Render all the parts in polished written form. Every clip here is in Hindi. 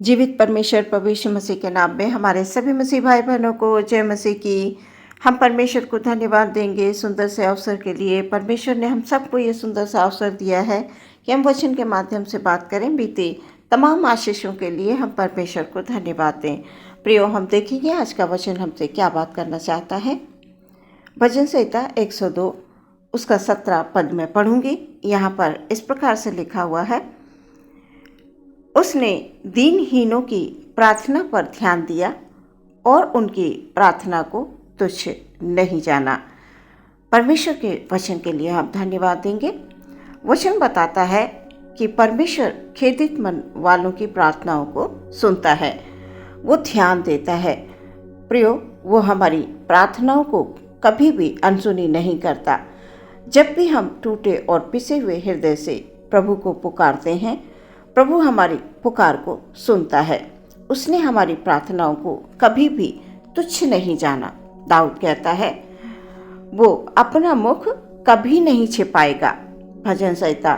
जीवित परमेश्वर प्रभु यीशु मसीह के नाम में हमारे सभी मसीह भाई बहनों को जय मसीह की। हम परमेश्वर को धन्यवाद देंगे सुंदर से अवसर के लिए। परमेश्वर ने हम सबको ये सुंदर सा अवसर दिया है कि हम वचन के माध्यम से बात करें। बीते तमाम आशीषों के लिए हम परमेश्वर को धन्यवाद दें। प्रियो, हम देखेंगे आज का वचन हमसे क्या बात करना चाहता है। भजन संहिता 102 उसका 17 पद में पढ़ूंगी। यहाँ पर इस प्रकार से लिखा हुआ है, उसने दीनहीनों की प्रार्थना पर ध्यान दिया और उनकी प्रार्थना को तुच्छ नहीं जाना। परमेश्वर के वचन के लिए हम धन्यवाद देंगे। वचन बताता है कि परमेश्वर खेदित मन वालों की प्रार्थनाओं को सुनता है, वो ध्यान देता है। प्रियो, वो हमारी प्रार्थनाओं को कभी भी अनसुनी नहीं करता। जब भी हम टूटे और पिसे हुए हृदय से प्रभु को पुकारते हैं, प्रभु हमारी पुकार को सुनता है। उसने हमारी प्रार्थनाओं को कभी भी तुच्छ नहीं जाना। दाऊद कहता है, वो अपना मुख कभी नहीं छिपाएगा। भजन संहिता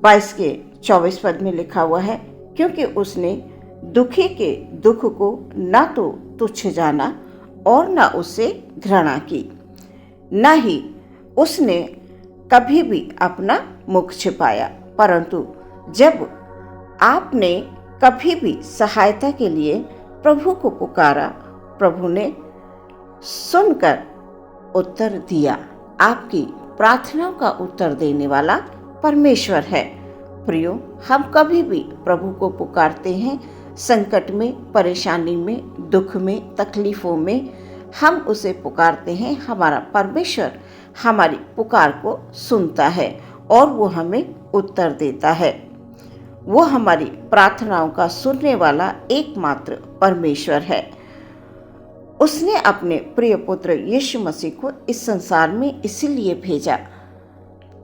22 के 24 पद में लिखा हुआ है, क्योंकि उसने दुखी के दुख को न तो तुच्छ जाना और न उससे घृणा की, न ही उसने कभी भी अपना मुख छिपाया। परंतु जब आपने कभी भी सहायता के लिए प्रभु को पुकारा, प्रभु ने सुनकर उत्तर दिया। आपकी प्रार्थनाओं का उत्तर देने वाला परमेश्वर है। प्रियो, हम कभी भी प्रभु को पुकारते हैं, संकट में, परेशानी में, दुख में, तकलीफों में हम उसे पुकारते हैं। हमारा परमेश्वर हमारी पुकार को सुनता है और वो हमें उत्तर देता है। वो हमारी प्रार्थनाओं का सुनने वाला एकमात्र परमेश्वर है। उसने अपने प्रिय पुत्र यीशु मसीह को इस संसार में इसीलिए भेजा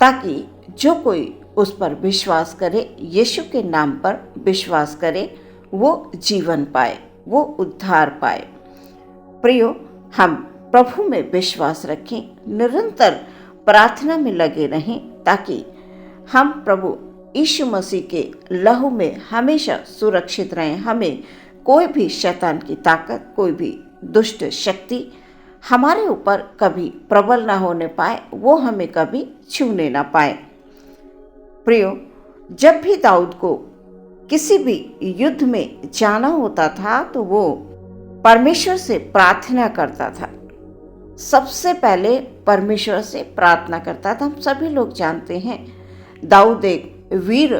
ताकि जो कोई उस पर विश्वास करे, यीशु के नाम पर विश्वास करे, वो जीवन पाए, वो उद्धार पाए। प्रियो, हम प्रभु में विश्वास रखें, निरंतर प्रार्थना में लगे रहें ताकि हम प्रभु यीशु मसीह के लहू में हमेशा सुरक्षित रहें। हमें कोई भी शैतान की ताकत, कोई भी दुष्ट शक्ति हमारे ऊपर कभी प्रबल ना होने पाए, वो हमें कभी छूने ना पाए। प्रियो, जब भी दाऊद को किसी भी युद्ध में जाना होता था तो वो परमेश्वर से प्रार्थना करता था। सबसे पहले परमेश्वर से प्रार्थना करता था। हम सभी लोग जानते हैं, दाऊद एक वीर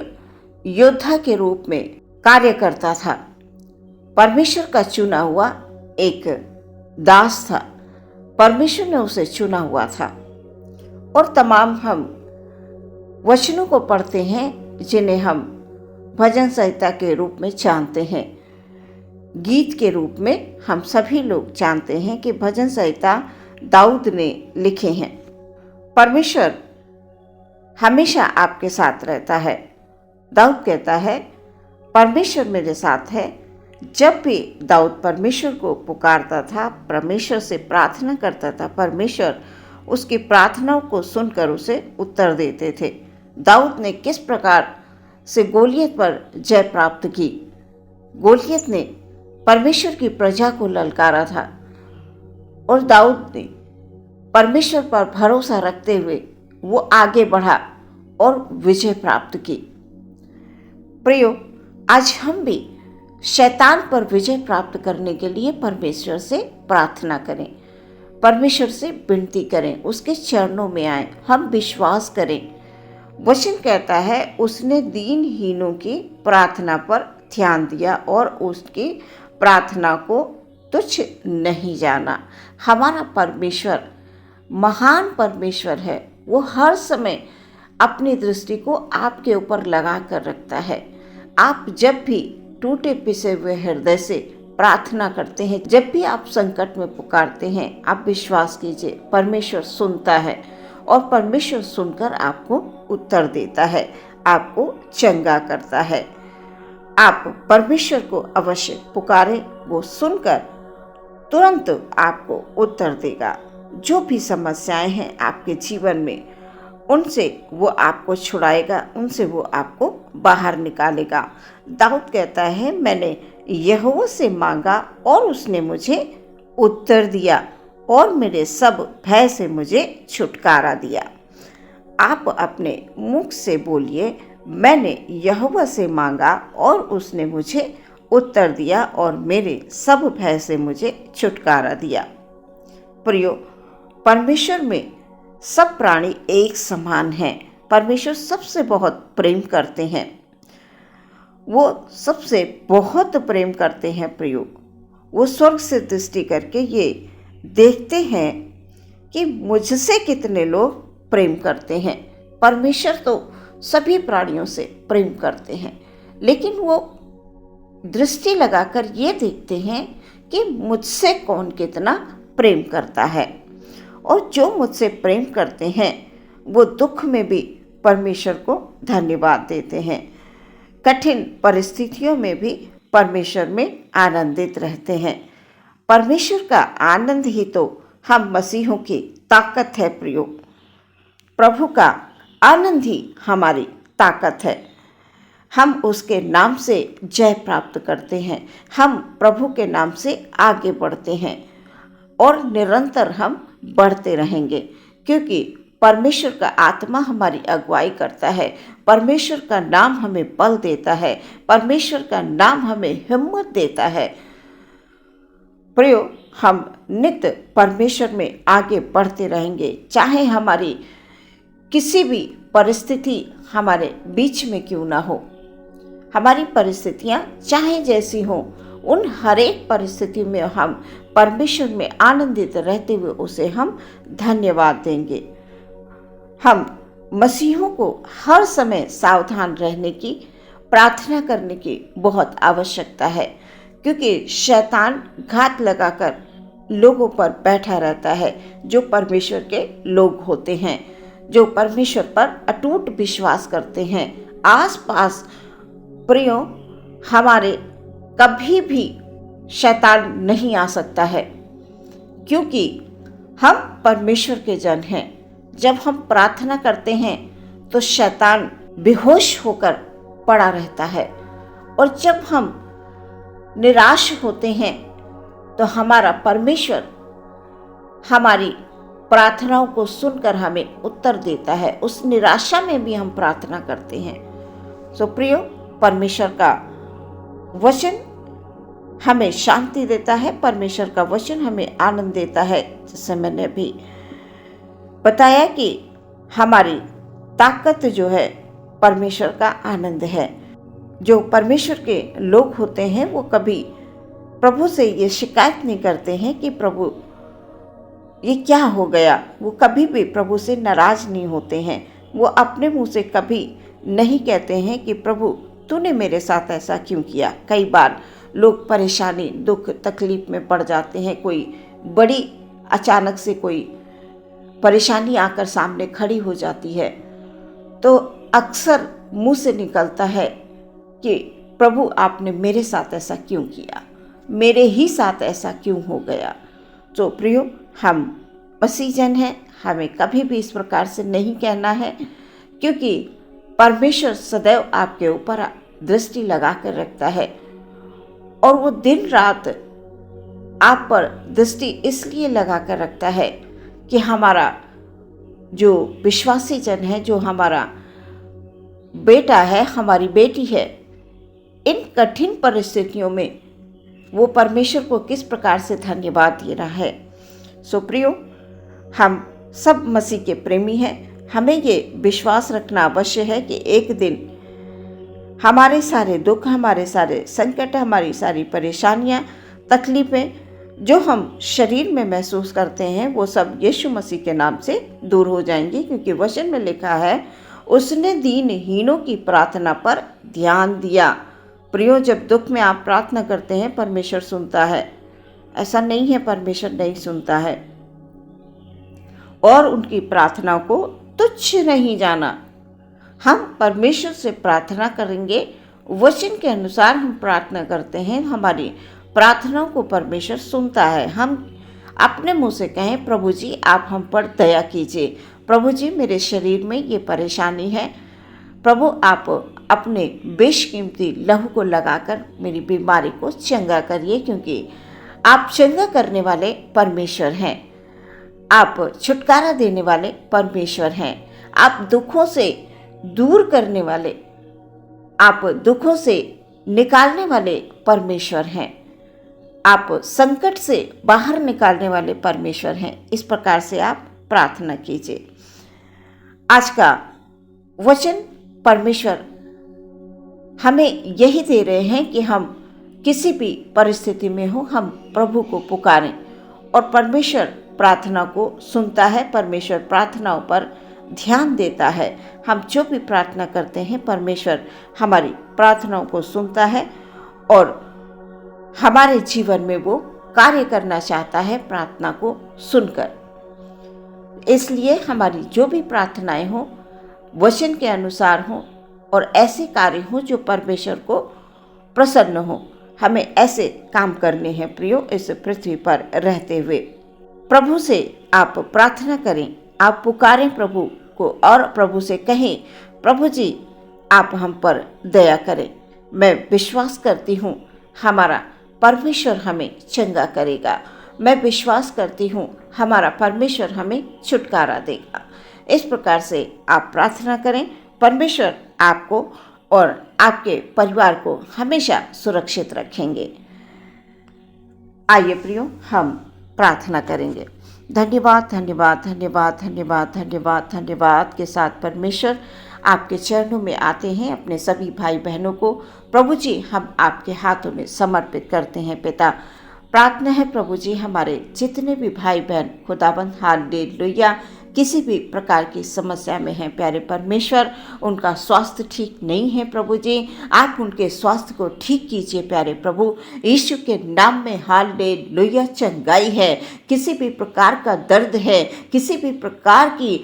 योद्धा के रूप में कार्य करता था। परमेश्वर का चुना हुआ एक दास था। परमेश्वर ने उसे चुना हुआ था। और तमाम हम वचनों को पढ़ते हैं जिन्हें हम भजन संहिता के रूप में जानते हैं, गीत के रूप में हम सभी लोग जानते हैं कि भजन संहिता दाऊद ने लिखे हैं। परमेश्वर हमेशा आपके साथ रहता है। दाऊद कहता है, परमेश्वर मेरे साथ है। जब भी दाऊद परमेश्वर को पुकारता था, परमेश्वर से प्रार्थना करता था, परमेश्वर उसकी प्रार्थनाओं को सुनकर उसे उत्तर देते थे। दाऊद ने किस प्रकार से गोलियत पर जय प्राप्त की। गोलियत ने परमेश्वर की प्रजा को ललकारा था और दाऊद ने परमेश्वर पर भरोसा रखते हुए वो आगे बढ़ा और विजय प्राप्त की। प्रियो, आज हम भी शैतान पर विजय प्राप्त करने के लिए परमेश्वर से प्रार्थना करें, परमेश्वर से विनती करें, उसके चरणों में आए, हम विश्वास करें। वचन कहता है, उसने दीनहीनों की प्रार्थना पर ध्यान दिया और उसकी प्रार्थना को तुच्छ नहीं जाना। हमारा परमेश्वर महान परमेश्वर है। वो हर समय अपनी दृष्टि को आपके ऊपर लगा कर रखता है। आप जब भी टूटे पिसे हुए हृदय से प्रार्थना करते हैं, जब भी आप संकट में पुकारते हैं, आप विश्वास कीजिए, परमेश्वर सुनता है और परमेश्वर सुनकर आपको उत्तर देता है, आपको चंगा करता है। आप परमेश्वर को अवश्य पुकारें, वो सुनकर तुरंत आपको उत्तर देगा। जो भी समस्याएं हैं आपके जीवन में, उनसे वो आपको छुड़ाएगा, उनसे वो आपको बाहर निकालेगा। दाऊद कहता है, मैंने यहोवा से मांगा और उसने मुझे उत्तर दिया और मेरे सब भय से मुझे छुटकारा दिया। आप अपने मुख से बोलिए, मैंने यहोवा से मांगा और उसने मुझे उत्तर दिया और मेरे सब भय से मुझे छुटकारा दिया। प्रियो, परमेश्वर में सब प्राणी एक समान हैं। परमेश्वर सबसे बहुत प्रेम करते हैं, वो सबसे बहुत प्रेम करते हैं। प्रियो, वो स्वर्ग से दृष्टि करके ये देखते हैं कि मुझसे कितने लोग प्रेम करते हैं। परमेश्वर तो सभी प्राणियों से प्रेम करते हैं, लेकिन वो दृष्टि लगाकर ये देखते हैं कि मुझसे कौन कितना प्रेम करता है। और जो मुझसे प्रेम करते हैं वो दुख में भी परमेश्वर को धन्यवाद देते हैं, कठिन परिस्थितियों में भी परमेश्वर में आनंदित रहते हैं। परमेश्वर का आनंद ही तो हम मसीहों की ताकत है। प्रियो, प्रभु का आनंद ही हमारी ताकत है। हम उसके नाम से जय प्राप्त करते हैं, हम प्रभु के नाम से आगे बढ़ते हैं और निरंतर हम बढ़ते रहेंगे, क्योंकि परमेश्वर का आत्मा हमारी अगुवाई करता है। परमेश्वर का नाम हमें बल देता है, परमेश्वर का नाम हमें हिम्मत देता है। प्रियो, हम नित्य परमेश्वर में आगे बढ़ते रहेंगे, चाहे हमारी किसी भी परिस्थिति हमारे बीच में क्यों ना हो। हमारी परिस्थितियां चाहे जैसी हों, उन हर एक परिस्थिति में हम परमेश्वर में आनंदित रहते हुए उसे हम धन्यवाद देंगे। हम मसीहों को हर समय सावधान रहने की, प्रार्थना करने की बहुत आवश्यकता है, क्योंकि शैतान घात लगाकर लोगों पर बैठा रहता है जो परमेश्वर के लोग होते हैं, जो परमेश्वर पर अटूट विश्वास करते हैं। आसपास प्रियो, हमारे कभी भी शैतान नहीं आ सकता है, क्योंकि हम परमेश्वर के जन हैं। जब हम प्रार्थना करते हैं तो शैतान बेहोश होकर पड़ा रहता है, और जब हम निराश होते हैं तो हमारा परमेश्वर हमारी प्रार्थनाओं को सुनकर हमें उत्तर देता है। उस निराशा में भी हम प्रार्थना करते हैं। सो प्रियो, परमेश्वर का वचन हमें शांति देता है, परमेश्वर का वचन हमें आनंद देता है। जैसे मैंने अभी बताया कि हमारी ताकत जो है परमेश्वर का आनंद है। जो परमेश्वर के लोग होते हैं वो कभी प्रभु से ये शिकायत नहीं करते हैं कि प्रभु ये क्या हो गया। वो कभी भी प्रभु से नाराज नहीं होते हैं। वो अपने मुंह से कभी नहीं कहते हैं कि प्रभु तूने मेरे साथ ऐसा क्यों किया। कई बार लोग परेशानी, दुख, तकलीफ में पड़ जाते हैं। कोई बड़ी अचानक से कोई परेशानी आकर सामने खड़ी हो जाती है तो अक्सर मुंह से निकलता है कि प्रभु आपने मेरे साथ ऐसा क्यों किया, मेरे ही साथ ऐसा क्यों हो गया। तो प्रियो, हम मसीह जन हैं, हमें कभी भी इस प्रकार से नहीं कहना है, क्योंकि परमेश्वर सदैव आपके ऊपर दृष्टि लगा कर रखता है और वो दिन रात आप पर दृष्टि इसलिए लगा कर रखता है कि हमारा जो विश्वासी जन है, जो हमारा बेटा है, हमारी बेटी है, इन कठिन परिस्थितियों में वो परमेश्वर को किस प्रकार से धन्यवाद दे रहा है। सो प्रियो, हम सब मसीह के प्रेमी हैं। हमें ये विश्वास रखना अवश्य है कि एक दिन हमारे सारे दुख, हमारे सारे संकट, हमारी सारी परेशानियां, तकलीफ़ें जो हम शरीर में महसूस करते हैं वो सब यीशु मसीह के नाम से दूर हो जाएंगी, क्योंकि वचन में लिखा है उसने दीनहीनों की प्रार्थना पर ध्यान दिया। प्रियो, जब दुख में आप प्रार्थना करते हैं परमेश्वर सुनता है। ऐसा नहीं है परमेश्वर नहीं सुनता है, और उनकी प्रार्थनाओं को तुच्छ नहीं जाना। हम परमेश्वर से प्रार्थना करेंगे, वचन के अनुसार हम प्रार्थना करते हैं, हमारी प्रार्थनाओं को परमेश्वर सुनता है। हम अपने मुंह से कहें, प्रभु जी आप हम पर दया कीजिए, प्रभु जी मेरे शरीर में ये परेशानी है, प्रभु आप अपने बेशकीमती लहू को लगाकर मेरी बीमारी को चंगा करिए, क्योंकि आप चंगा करने वाले परमेश्वर हैं, आप छुटकारा देने वाले परमेश्वर हैं, आप दुखों से दूर करने वाले, आप दुखों से निकालने वाले परमेश्वर हैं, आप संकट से बाहर निकालने वाले परमेश्वर हैं। इस प्रकार से आप प्रार्थना कीजिए। आज का वचन परमेश्वर हमें यही दे रहे हैं कि हम किसी भी परिस्थिति में हो, हम प्रभु को पुकारें और परमेश्वर प्रार्थना को सुनता है, परमेश्वर प्रार्थनाओं पर ध्यान देता है। हम जो भी प्रार्थना करते हैं परमेश्वर हमारी प्रार्थनाओं को सुनता है और हमारे जीवन में वो कार्य करना चाहता है प्रार्थना को सुनकर। इसलिए हमारी जो भी प्रार्थनाएं हों वचन के अनुसार हों और ऐसे कार्य हों जो परमेश्वर को प्रसन्न हो। हमें ऐसे काम करने हैं प्रियो, इस पृथ्वी पर रहते हुए। प्रभु से आप प्रार्थना करें, आप पुकारें प्रभु को और प्रभु से कहें, प्रभु जी आप हम पर दया करें। मैं विश्वास करती हूँ हमारा परमेश्वर हमें चंगा करेगा, मैं विश्वास करती हूँ हमारा परमेश्वर हमें छुटकारा देगा। इस प्रकार से आप प्रार्थना करें, परमेश्वर आपको और आपके परिवार को हमेशा सुरक्षित रखेंगे। आइए प्रियो हम प्रार्थना करेंगे। धन्यवाद धन्यवाद धन्यवाद धन्यवाद धन्यवाद धन्यवाद के साथ परमेश्वर आपके चरणों में आते हैं। अपने सभी भाई बहनों को प्रभु जी हम आपके हाथों में समर्पित करते हैं। पिता, प्रार्थना है प्रभु जी हमारे जितने भी भाई बहन खुदाबंद हालेलुया किसी भी प्रकार की समस्या में हैं, प्यारे परमेश्वर उनका स्वास्थ्य ठीक नहीं है प्रभु जी, आप उनके स्वास्थ्य को ठीक कीजिए प्यारे प्रभु यीशु के नाम में। हालेलुया चंगाई है, किसी भी प्रकार का दर्द है, किसी भी प्रकार की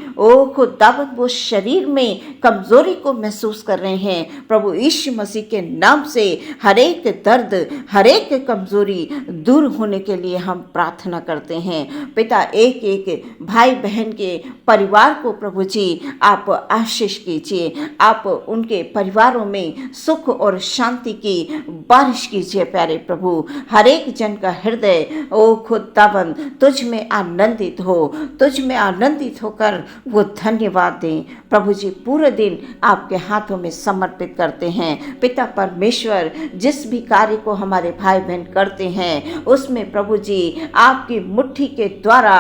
खुदावंद वो शरीर में कमजोरी को महसूस कर रहे हैं प्रभु यीशु मसीह के नाम से हर एक दर्द हर एक कमजोरी दूर होने के लिए हम प्रार्थना करते हैं। पिता, एक एक भाई बहन के परिवार को प्रभु जी आप आशीष कीजिए, आप उनके परिवारों में सुख और शांति की बारिश कीजिए प्यारे प्रभु। हर एक जन का हृदय खुदावंद तुझ में आनंदित हो, तुझ में आनंदित होकर वो धन्यवाद दें प्रभु जी। पूरे दिन आपके हाथों में समर्पित करते हैं पिता परमेश्वर। जिस भी कार्य को हमारे भाई बहन करते हैं उसमें प्रभु जी आपकी मुट्ठी के द्वारा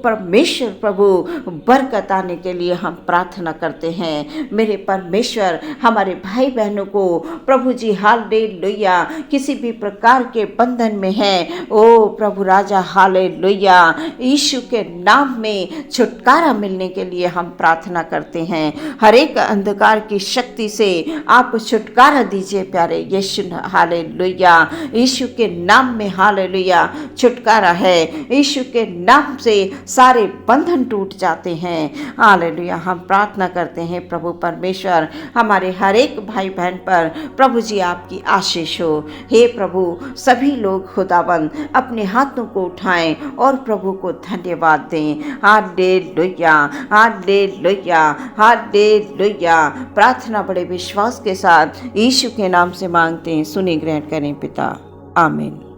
परमेश्वर प्रभु बरकत आने के लिए हम प्रार्थना करते हैं। मेरे परमेश्वर हमारे भाई बहनों को प्रभु जी हालेलुया किसी भी प्रकार के बंधन में है प्रभु राजा हालेलुया यीशु के नाम में छुटकारा मिलने के लिए हम प्रार्थना करते हैं। हर एक अंधकार की शक्ति से आप छुटकारा दीजिए प्यारे यीशु। हालेलुया यीशु के नाम में हालेलुया छुटकारा है। यीशु के नाम से सारे बंधन टूट जाते हैं। हालेलुया हम प्रार्थना करते हैं प्रभु परमेश्वर हमारे हर एक भाई बहन पर प्रभु जी आपकी आशीष हो। हे प्रभु सभी लोग खुदाबंद अपने हाथों को उठाएं और प्रभु को धन्यवाद दें। Hallelujah hallelujah hallelujah. प्रार्थना बड़े विश्वास के साथ यीशु के नाम से मांगते हैं, सुनी ग्रहण करें पिता, आमीन।